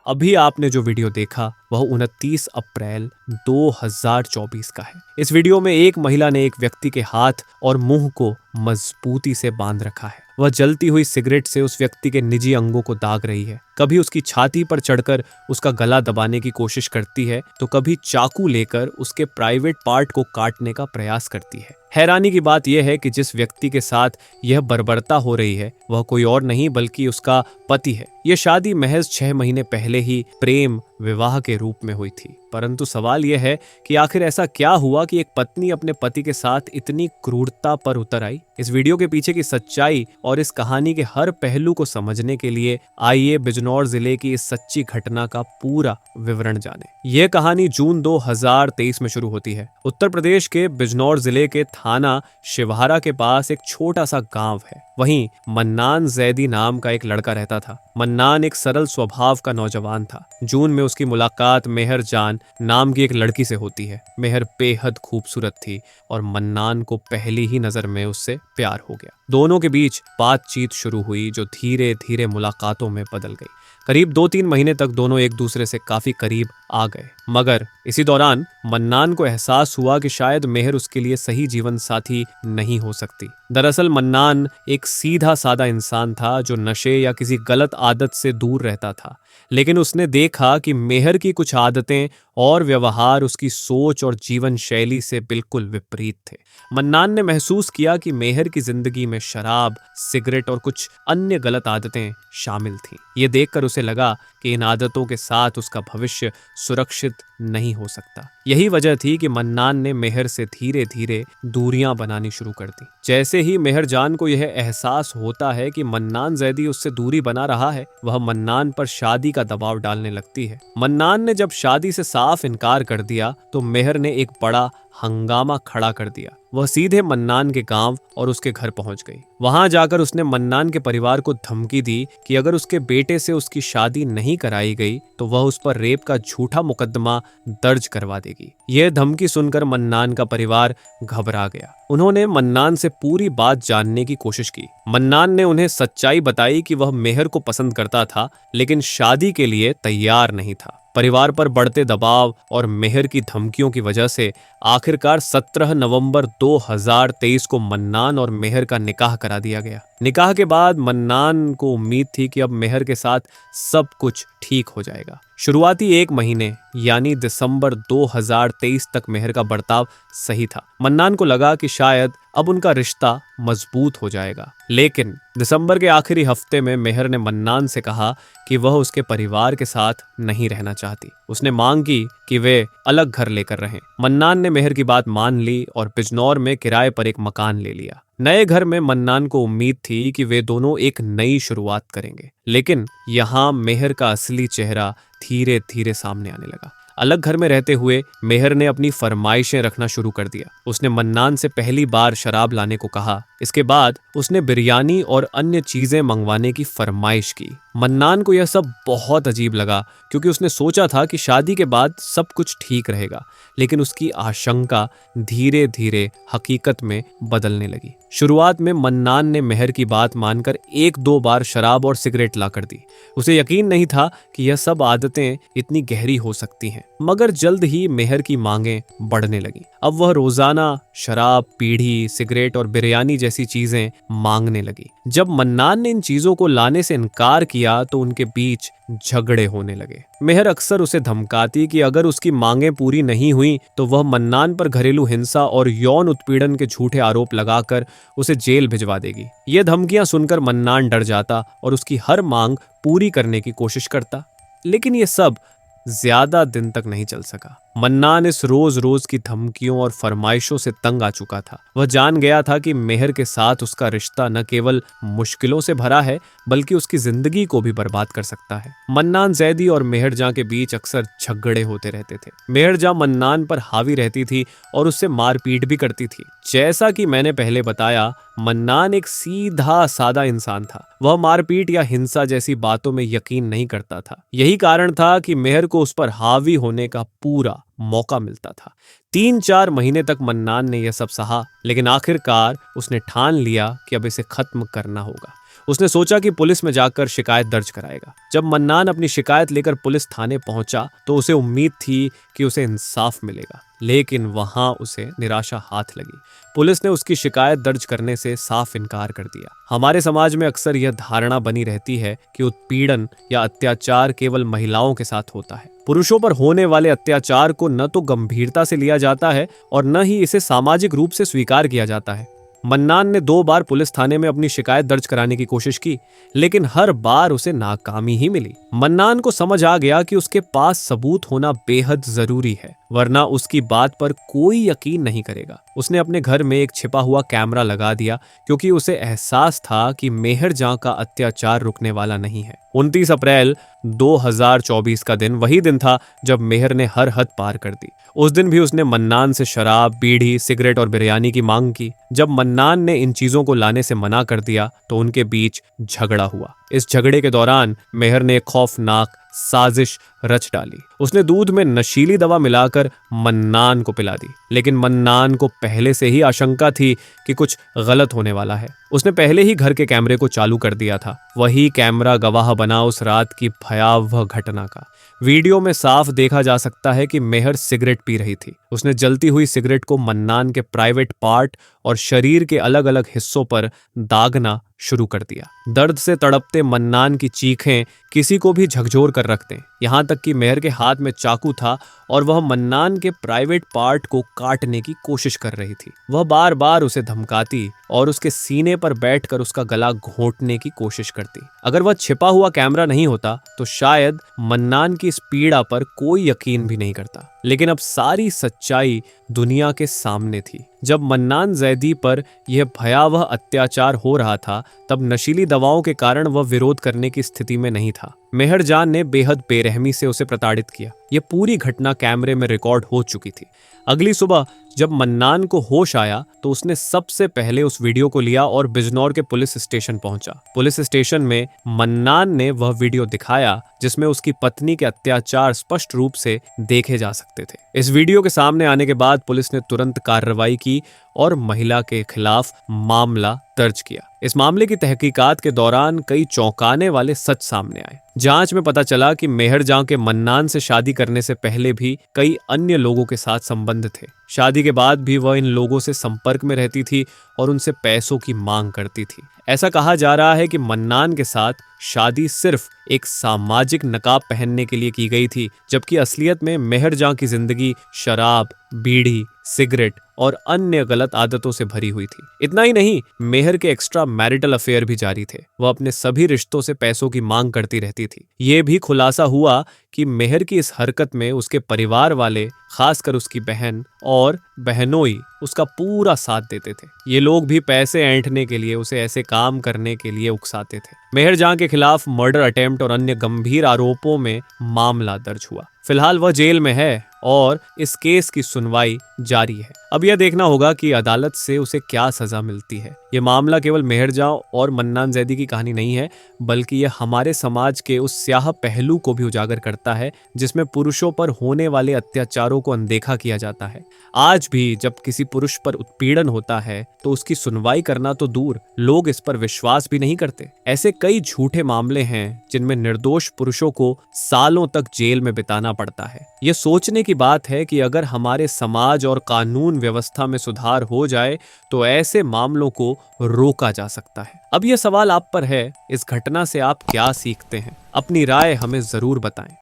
अभी आपने जो वीडियो देखा वह 29 अप्रैल 2024 का है। इस वीडियो में एक महिला ने एक व्यक्ति के हाथ और मुंह को मजबूती से बांध रखा है। वह जलती हुई सिगरेट से उस व्यक्ति के निजी अंगों को दाग रही है। कभी उसकी छाती पर चढ़कर उसका गला दबाने की कोशिश करती है तो कभी चाकू लेकर उसके प्राइवेट पार्ट को काटने का प्रयास करती है। हैरानी की बात यह है कि जिस व्यक्ति के साथ यह बर्बरता हो रही है वह कोई और नहीं बल्कि उसका पति है। यह शादी महज 6 महीने पहले ही प्रेम विवाह के रूप में हुई थी। परंतु सवाल यह है कि आखिर ऐसा क्या हुआ कि एक पत्नी अपने पति के साथ इतनी क्रूरता पर उतर आई। इस वीडियो के पीछे की सच्चाई और इस कहानी के हर पहलू को समझने के लिए आइए बिजनौर जिले की इस सच्ची घटना का पूरा विवरण जानें। यह कहानी जून 2023 में शुरू होती है। उत्तर प्रदेश के बिजनौर जिले के थाना शिवहारा के पास एक छोटा सा गांव है। वहीं मन्नान जैदी नाम का एक लड़का रहता था। मन्नान एक सरल स्वभाव का नौजवान था। जून में उसकी मुलाकात मेहर जान नाम की एक लड़की से होती है। मेहर बेहद खूबसूरत थी और मन्नान को पहली ही नजर में उससे प्यार हो गया। दोनों के बीच बातचीत शुरू हुई जो धीरे धीरे मुलाकातों में बदल गई। करीब 2-3 महीने तक दोनों एक दूसरे से काफी करीब आ गए। मगर इसी दौरान मन्नान को एहसास हुआ कि शायद मेहर उसके लिए सही जीवन साथी नहीं हो सकती। दरअसल मन्नान एक सीधा सादा इंसान था जो नशे या किसी गलत आदत से दूर रहता था। लेकिन उसने देखा कि मेहर की कुछ आदतें और व्यवहार उसकी सोच और जीवन शैली से बिल्कुल विपरीत थे। मन्नान ने महसूस किया कि मेहर की जिंदगी में शराब, सिगरेट और कुछ अन्य गलत आदतें शामिल थीं। ये देखकर उसे लगा कि इन आदतों के साथ उसका भविष्य सुरक्षित नहीं हो सकता। यही वजह थी कि मन्नान ने मेहर से धीरे धीरे दूरियां बनानी शुरू कर दी। जैसे ही मेहर जान को यह एहसास होता है कि मन्नान जैदी उससे दूरी बना रहा है, वह मन्नान पर शादी का दबाव डालने लगती है। मन्नान ने जब शादी से साफ इनकार कर दिया तो मेहर ने एक बड़ा हंगामा खड़ा कर दिया। वह सीधे मन्नान के गांव और उसके घर पहुंच गई। वहां जाकर उसने मन्नान के परिवार को धमकी दी कि अगर उसके बेटे से उसकी शादी नहीं कराई गई तो वह उस पर रेप का झूठा मुकदमा दर्ज करवा देगी। यह धमकी सुनकर मन्नान का परिवार घबरा गया। उन्होंने मन्नान से पूरी बात जानने की कोशिश की। मन्नान ने उन्हें सच्चाई बताई कि वह मेहर को पसंद करता था लेकिन शादी के लिए तैयार नहीं था। परिवार पर बढ़ते दबाव और मेहर की धमकियों की वजह से आखिरकार 17 नवंबर 2023 को मन्नान और मेहर का निकाह करा दिया गया। निकाह के बाद मन्नान को उम्मीद थी कि अब मेहर के साथ सब कुछ ठीक हो जाएगा। शुरुआती 1 महीने यानी दिसंबर 2023 तक मेहर का बर्ताव सही था। मन्नान को लगा कि शायद अब उनका रिश्ता मजबूत हो जाएगा। लेकिन दिसंबर के आखिरी हफ्ते में मेहर ने मन्नान से कहा कि वह उसके परिवार के साथ नहीं रहना चाहती। उसने मांग की कि वे अलग घर लेकर रहें। मन्नान ने मेहर की बात मान ली और बिजनौर में किराए पर एक मकान ले लिया। नए घर में मन्नान को उम्मीद थी कि वे दोनों एक नई शुरुआत करेंगे। लेकिन यहाँ मेहर का असली चेहरा धीरे धीरे सामने आने लगा। अलग घर में रहते हुए मेहर ने अपनी फरमाइशें रखना शुरू कर दिया। उसने मन्नान से पहली बार शराब लाने को कहा। इसके बाद उसने बिरयानी और अन्य चीजें मंगवाने की फरमाइश की। मन्नान को यह सब बहुत अजीब लगा क्योंकि उसने सोचा था कि शादी के बाद सब कुछ ठीक रहेगा। लेकिन उसकी आशंका धीरे धीरे हकीकत में बदलने लगी। शुरुआत में मन्नान ने मेहर की बात मानकर 1-2 बार शराब और सिगरेट लाकर दी। उसे यकीन नहीं था कि यह सब आदतें इतनी गहरी हो सकती हैं। मगर जल्द ही मेहर की मांगें बढ़ने लगीं। अब वह रोजाना शराब, पीढ़ी, सिगरेट और बिरयानी जैसी चीजें मांगने लगी। जब मन्नान ने इन चीजों को लाने से इनकार किया तो उनके बीच झगड़े होने लगे। मेहर अक्सर उसे धमकाती कि अगर उसकी मांगें पूरी नहीं हुई तो वह मन्नान पर घरेलू हिंसा और यौन उत्पीड़न के झूठे आरोप लगाकर उसे जेल भिजवा देगी। ये धमकियां सुनकर मन्नान डर जाता और उसकी हर मांग पूरी करने की कोशिश करता। लेकिन ये सब ज्यादा दिन तक नहीं चल सका। मन्नान इस रोज रोज की धमकियों और फरमाइशों से तंग आ चुका था। वह जान गया था कि मेहर के साथ उसका रिश्ता न केवल मुश्किलों से भरा है बल्कि उसकी जिंदगी को भी बर्बाद कर सकता है। मन्नान जैदी और मेहर जां के बीच अक्सर झगड़े होते रहते थे। मेहर जां मन्नान पर हावी रहती थी और उससे मारपीट भी करती थी। जैसा कि मैंने पहले बताया, मन्नान एक सीधा सादा इंसान था। वह मारपीट या हिंसा जैसी बातों में यकीन नहीं करता था। यही कारण था कि मेहर को उस पर हावी होने का पूरा मौका मिलता था। 3-4 महीने तक मन्नान ने यह सब सहा, लेकिन आखिरकार उसने ठान लिया कि अब इसे खत्म करना होगा। उसने सोचा कि पुलिस में जाकर शिकायत दर्ज कराएगा। जब मन्नान अपनी शिकायत लेकर पुलिस थाने पहुंचा तो उसे उम्मीद थी कि उसे इंसाफ मिलेगा, लेकिन वहां उसे निराशा हाथ लगी। पुलिस ने उसकी शिकायत दर्ज करने से साफ इनकार कर दिया। हमारे समाज में अक्सर यह धारणा बनी रहती है कि उत्पीड़न या अत्याचार केवल महिलाओं के साथ होता है। पुरुषों पर होने वाले अत्याचार को न तो गंभीरता से लिया जाता है और न ही इसे सामाजिक रूप से स्वीकार किया जाता है। मन्नान ने 2 बार पुलिस थाने में अपनी शिकायत दर्ज कराने की कोशिश की, लेकिन हर बार उसे नाकामी ही मिली। मन्नान को समझ आ गया कि उसके पास सबूत होना बेहद जरूरी है, वरना उसकी बात पर कोई यकीन नहीं करेगा। उसने अपने घर में एक छिपा हुआ कैमरा लगा दिया, क्योंकि उसे एहसास था कि मेहर जां का अत्याचार रुकने वाला नहीं है। 29 अप्रैल 2024 का दिन वही दिन था जब मेहर ने हर हद पार कर दी। उस दिन भी उसने मन्नान से शराब, बीड़ी, सिगरेट और बिरयानी की मांग की। जब मन्नान ने इन चीजों को लाने से मना कर दिया तो उनके बीच झगड़ा हुआ। इस झगड़े के दौरान मेहर ने एक खौफनाक साजिश रच डाली। उसने दूध में नशीली दवा मिलाकर मन्नान को पिला दी, लेकिन मन्नान को पहले से ही आशंका थी कि कुछ गलत होने वाला है। उसने पहले ही घर के कैमरे को चालू कर दिया था। वही कैमरा गवाह बना उस रात की भयावह घटना का। वीडियो में साफ देखा जा सकता है कि मेहर सिगरेट पी रही थी। उसने जलती हुई सिगरेट को मन्नान के प्राइवेट पार्ट और शरीर के अलग अलग हिस्सों पर दागना शुरू कर दिया। दर्द से तड़पते मन्नान की चीखें किसी को भी झकझोर कर रख दें। यहाँ तक कि मेहर के हाथ में चाकू था और वह मन्नान के प्राइवेट पार्ट को काटने की कोशिश कर रही थी। वह बार बार उसे धमकाती और उसके सीने पर बैठकर उसका गला घोंटने की कोशिश करती। अगर वह छिपा हुआ कैमरा नहीं होता तो शायद मन्नान की इस पीड़ा पर कोई यकीन भी नहीं करता। लेकिन अब सारी सच्चाई दुनिया के सामने थी। जब मन्नान जैदी पर यह भयावह अत्याचार हो रहा था, तब नशीली दवाओं के कारण वह विरोध करने की स्थिति में नहीं था। मेहर जान ने बेहद बेरहमी से उसे प्रताड़ित किया। यह पूरी घटना कैमरे में रिकॉर्ड हो चुकी थी। अगली सुबह जब मन्नान को होश आया तो उसने सबसे पहले उस वीडियो को लिया और बिजनौर के पुलिस स्टेशन पहुंचा। पुलिस स्टेशन में मन्नान ने वह वीडियो दिखाया जिसमें उसकी पत्नी के अत्याचार स्पष्ट रूप से देखे जा सकते थे। इस वीडियो के सामने आने के बाद पुलिस ने तुरंत कार्रवाई की और महिला के खिलाफ मामला दर्ज किया। इस मामले की तहकीकात के दौरान कई चौंकाने वाले सच सामने आए। जांच में पता चला कि मेहर जां के मन्नान से शादी करने से पहले भी कई अन्य लोगों के साथ संबंध थे। शादी के बाद भी वह इन लोगों से संपर्क में रहती थी और उनसे पैसों की मांग करती थी। ऐसा कहा जा रहा है कि मन्नान के साथ शादी सिर्फ एक सामाजिक नकाब पहनने के लिए की गई थी, जबकि असलियत में मेहर जां की जिंदगी शराब, बीड़ी, सिगरेट और अन्य गलत आदतों से भरी हुई थी। इतना ही नहीं, मेहर के एक्स्ट्रा मैरिटल अफेयर भी जारी थे। वह अपने सभी रिश्तों से पैसों की मांग करती रहती थी। ये भी खुलासा हुआ कि मेहर की इस हरकत में उसके परिवार वाले, खासकर उसकी बहन और बहनोई, उसका पूरा साथ देते थे। ये लोग भी पैसे ऐंठने के लिए उसे ऐसे काम करने के लिए उकसाते थे। मेहर जां के खिलाफ मर्डर अटेम्प्ट और अन्य गंभीर आरोपों में मामला दर्ज हुआ। फिलहाल वह जेल में है और इस केस की सुनवाई जारी है। अब यह देखना होगा कि अदालत से उसे क्या सजा मिलती है। यह मामला केवल मेहर जां और मन्नान जैदी की कहानी नहीं है, बल्कि यह हमारे समाज के उस स्याह पहलू को भी उजागर करता है जिसमें पुरुषों पर होने वाले अत्याचारों को अनदेखा किया जाता है। आज भी जब किसी पुरुष पर उत्पीड़न होता है तो उसकी सुनवाई करना तो दूर, लोग इस पर विश्वास भी नहीं करते। ऐसे कई झूठे मामले हैं जिनमें निर्दोष पुरुषों को सालों तक जेल में बिताना पड़ता है। यह सोचने की बात है कि अगर हमारे समाज और कानून व्यवस्था में सुधार हो जाए तो ऐसे मामलों को रोका जा सकता है। अब यह सवाल आप पर है, इस घटना से आप क्या सीखते हैं? अपनी राय हमें जरूर बताएं।